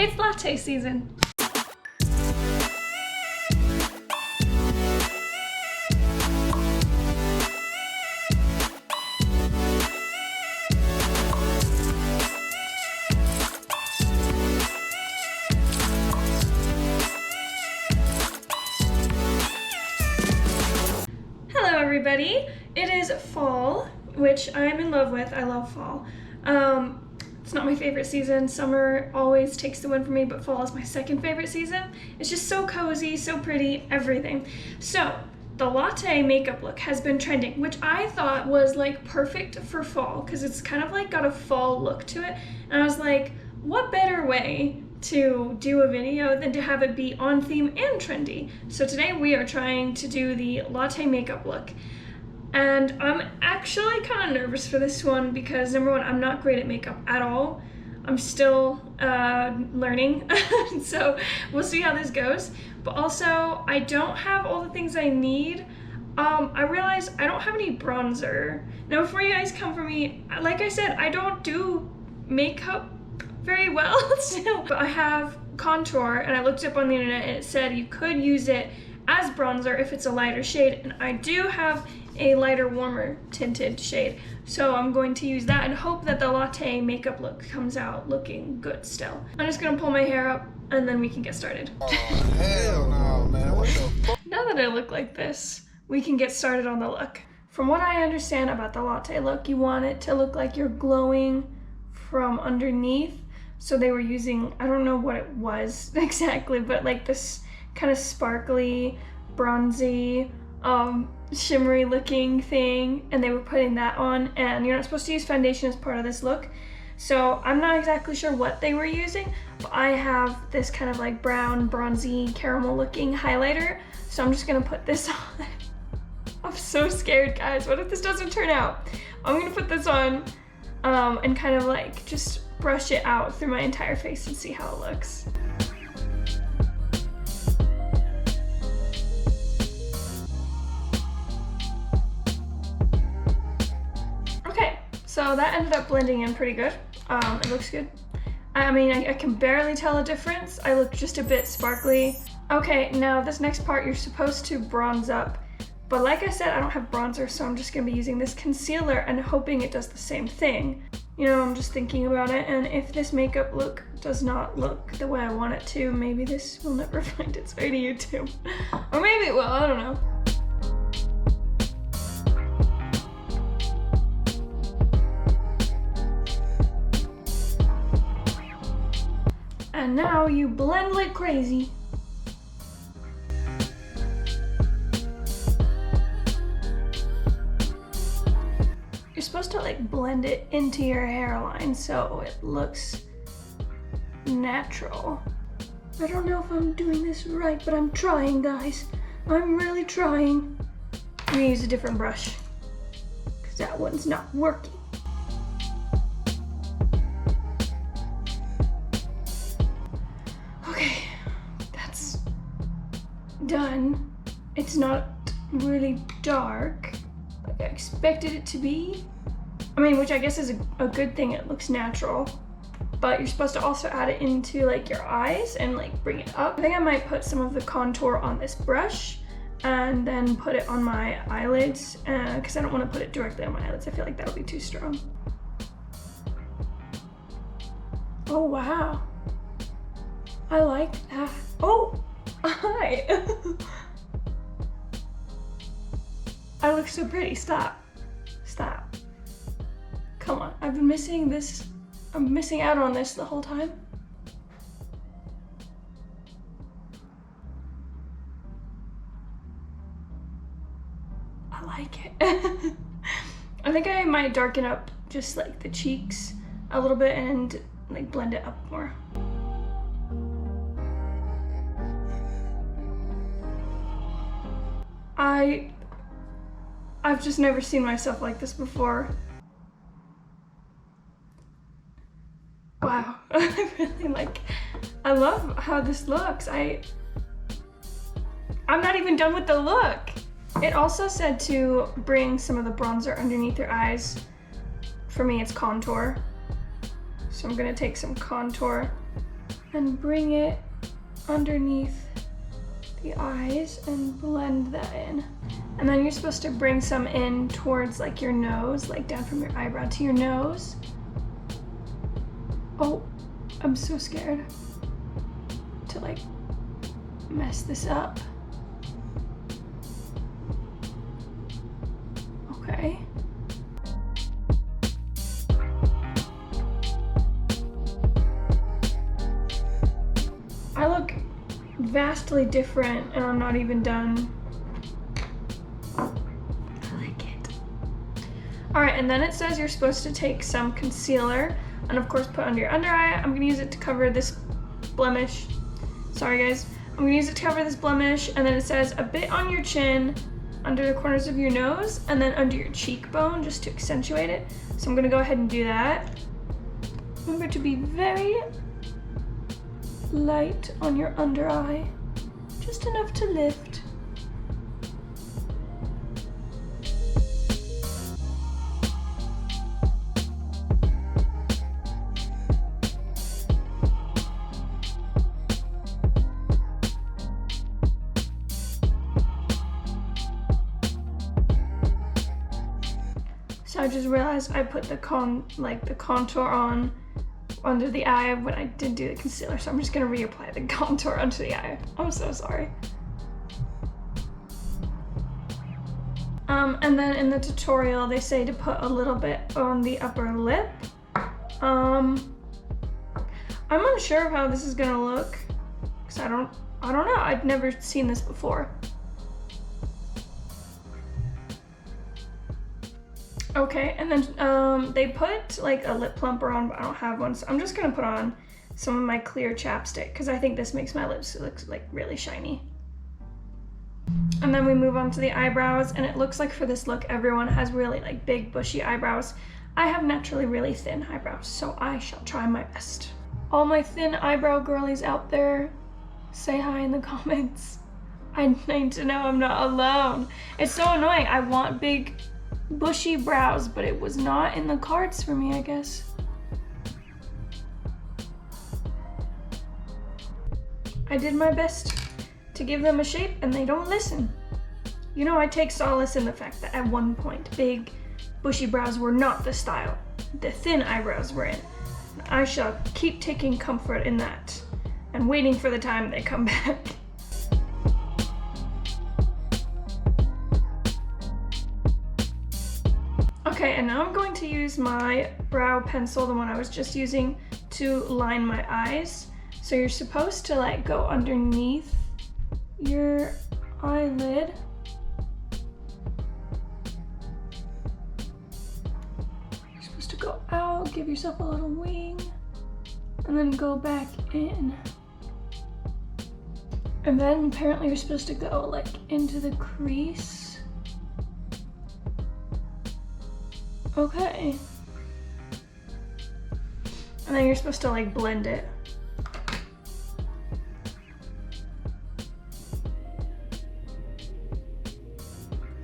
It's latte season. Hello everybody. It is fall, which I'm in love with. I love fall. It's not my favorite season. Summer always takes the win for me, but fall is my second favorite season. It's just so cozy, so pretty, everything. So the latte makeup look has been trending, which I thought was like perfect for fall because it's kind of like got a fall look to it. And I was like, what better way to do a video than to have it be on theme and trendy. So today we are trying to do the latte makeup look. And I'm actually kind of nervous for this one because number one, I'm not great at makeup at all. I'm still learning, so we'll see how this goes. But also, I don't have all the things I need. I realized I don't have any bronzer. Now before you guys come for me, like I said, I don't do makeup very well still. But I have contour and I looked up on the internet and it said you could use it as bronzer if it's a lighter shade, and I do have a lighter, warmer tinted shade. So I'm going to use that and hope that the latte makeup look comes out looking good still. I'm just gonna pull my hair up and then we can get started. Oh, hell no, man. What the fuck? Now that I look like this, we can get started on the look. From what I understand about the latte look, you want it to look like you're glowing from underneath. So they were using, I don't know what it was exactly, but like this kind of sparkly, bronzy, shimmery looking thing, and they were putting that on, and you're not supposed to use foundation as part of this look. So I'm not exactly sure what they were using, but I have this kind of like brown, bronzy, caramel looking highlighter. So I'm just gonna put this on. I'm so scared, guys. What if this doesn't turn out? I'm gonna put this on and kind of like just brush it out through my entire face and see how it looks. So that ended up blending in pretty good. It looks good. I mean, I can barely tell a difference. I look just a bit sparkly. Okay, now this next part, you're supposed to bronze up. But like I said, I don't have bronzer, so I'm just gonna be using this concealer and hoping it does the same thing. You know, I'm just thinking about it, and if this makeup look does not look the way I want it to, maybe this will never find its way to YouTube. Or maybe it will, I don't know. And now you blend like crazy. You're supposed to like blend it into your hairline so it looks natural. I don't know if I'm doing this right, but I'm trying, guys. I'm really trying. I'm gonna use a different brush because that one's not working. Done. It's not really dark like I expected it to be. I mean, which I guess is a good thing. It looks natural, but you're supposed to also add it into like your eyes and like bring it up. I think I might put some of the contour on this brush and then put it on my eyelids because I don't want to put it directly on my eyelids. I feel like that'll be too strong. Oh wow, I like that. Oh, hi. I look so pretty. Stop. Stop. Come on. I've been missing this. I'm missing out on this the whole time. I like it. I think I might darken up just like the cheeks a little bit and like blend it up more. I've just never seen myself like this before. Wow, I really like, I love how this looks. I'm not even done with the look. It also said to bring some of the bronzer underneath your eyes. For me, it's contour. So I'm gonna take some contour and bring it underneath the eyes and blend that in. And then you're supposed to bring some in towards like your nose, like down from your eyebrow to your nose. Oh, I'm so scared to like mess this up. Okay. I look vastly different and I'm not even done. I like it. All right, and then it says you're supposed to take some concealer and of course put under your under eye. I'm gonna use it to cover this blemish. Sorry guys. I'm gonna use it to cover this blemish, and then it says a bit on your chin, under the corners of your nose, and then under your cheekbone just to accentuate it. So I'm gonna go ahead and do that. Remember to be very light on your under eye, just enough to lift. So I just realized I put the contour on under the eye when I didn't do the concealer, so I'm just gonna reapply the contour onto the eye. I'm so sorry. And then in the tutorial they say to put a little bit on the upper lip. I'm unsure of how this is gonna look because I don't know. I've never seen this before. Okay, and then they put like a lip plumper on, but I don't have one, so I'm just gonna put on some of my clear chapstick because I think this makes my lips look like really shiny. And then we move on to the eyebrows, and it looks like for this look everyone has really like big bushy eyebrows. I have naturally really thin eyebrows, so I shall try my best. All my thin eyebrow girlies out there, say hi in the comments. I need to know I'm not alone. It's so annoying. I want big bushy brows, but it was not in the cards for me, I guess. I did my best to give them a shape and they don't listen. You know, I take solace in the fact that at one point big bushy brows were not the style. The thin eyebrows were in. I shall keep taking comfort in that and waiting for the time they come back. Okay, and now I'm going to use my brow pencil, the one I was just using, to line my eyes. So you're supposed to like go underneath your eyelid. You're supposed to go out, give yourself a little wing, and then go back in. And then apparently you're supposed to go like into the crease. Okay. And then you're supposed to like blend it.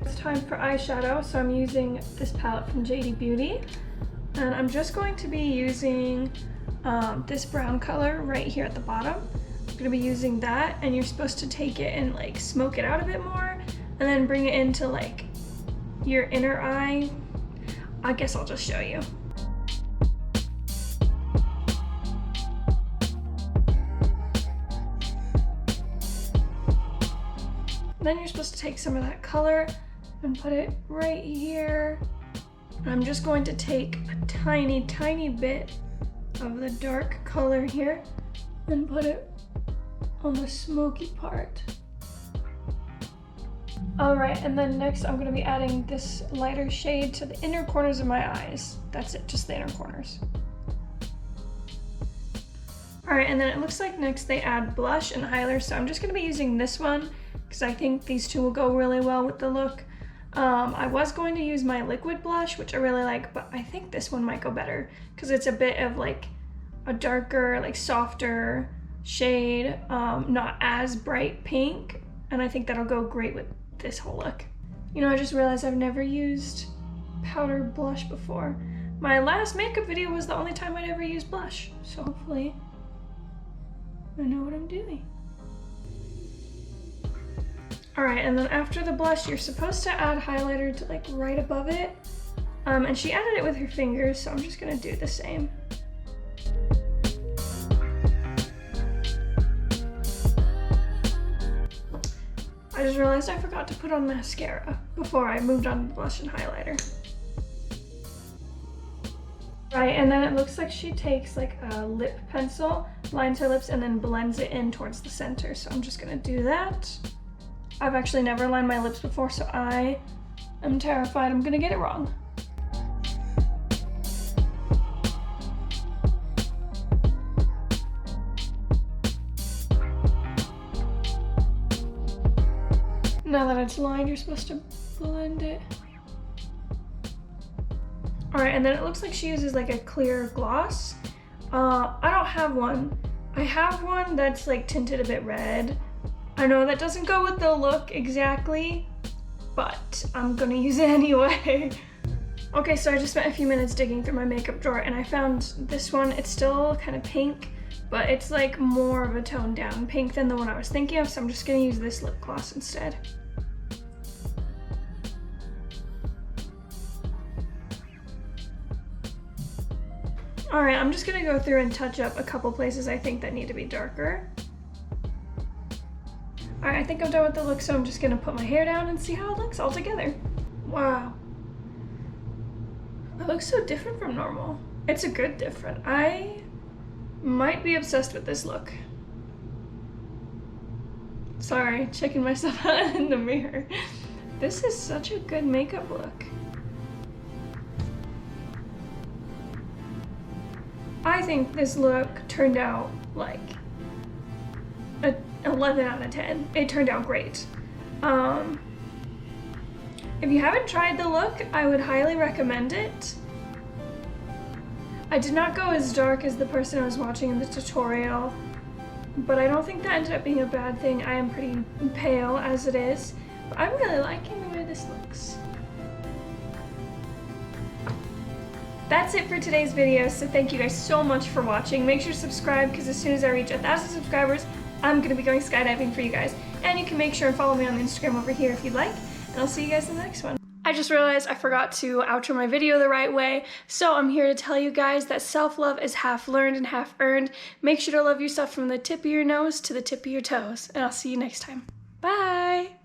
It's time for eyeshadow, so I'm using this palette from JD Beauty. And I'm just going to be using this brown color right here at the bottom. I'm gonna be using that, and you're supposed to take it and like smoke it out a bit more, and then bring it into like your inner eye. I guess I'll just show you. Then you're supposed to take some of that color and put it right here. I'm just going to take a tiny, tiny bit of the dark color here and put it on the smoky part. All right, and then next I'm gonna be adding this lighter shade to the inner corners of my eyes. That's it, just the inner corners. All right, and then it looks like next they add blush and highlighter, so I'm just gonna be using this one because I think these two will go really well with the look. I was going to use my liquid blush, which I really like, but I think this one might go better because it's a bit of like a darker, like softer shade, not as bright pink, and I think that'll go great with this whole look. You know, I just realized I've never used powder blush before. My last makeup video was the only time I'd ever used blush, so hopefully I know what I'm doing. All right, and then after the blush, you're supposed to add highlighter to like right above it. And she added it with her fingers, so I'm just gonna do the same. I just realized I forgot to put on mascara before I moved on to the blush and highlighter. Right, and then it looks like she takes like a lip pencil, lines her lips, and then blends it in towards the center. So I'm just gonna do that. I've actually never lined my lips before, so I am terrified I'm gonna get it wrong. Now that it's lined, you're supposed to blend it. All right, and then it looks like she uses like a clear gloss. I don't have one. I have one that's like tinted a bit red. I know that doesn't go with the look exactly, but I'm gonna use it anyway. Okay, so I just spent a few minutes digging through my makeup drawer and I found this one. It's still kind of pink, but it's like more of a toned down pink than the one I was thinking of, so I'm just gonna use this lip gloss instead. All right, I'm just gonna go through and touch up a couple places I think that need to be darker. All right, I think I'm done with the look, so I'm just gonna put my hair down and see how it looks all together. Wow. It looks so different from normal. It's a good different. I might be obsessed with this look. Sorry, checking myself out in the mirror. This is such a good makeup look. I think this look turned out like a 11 out of 10. It turned out great. If you haven't tried the look, I would highly recommend it. I did not go as dark as the person I was watching in the tutorial, but I don't think that ended up being a bad thing. I am pretty pale as it is, but I'm really liking the way this looks. That's it for today's video, so thank you guys so much for watching. Make sure to subscribe, because as soon as I reach 1,000 subscribers, I'm going to be going skydiving for you guys. And you can make sure and follow me on Instagram over here if you'd like, and I'll see you guys in the next one. I just realized I forgot to outro my video the right way, so I'm here to tell you guys that self-love is half learned and half earned. Make sure to love yourself from the tip of your nose to the tip of your toes, and I'll see you next time. Bye!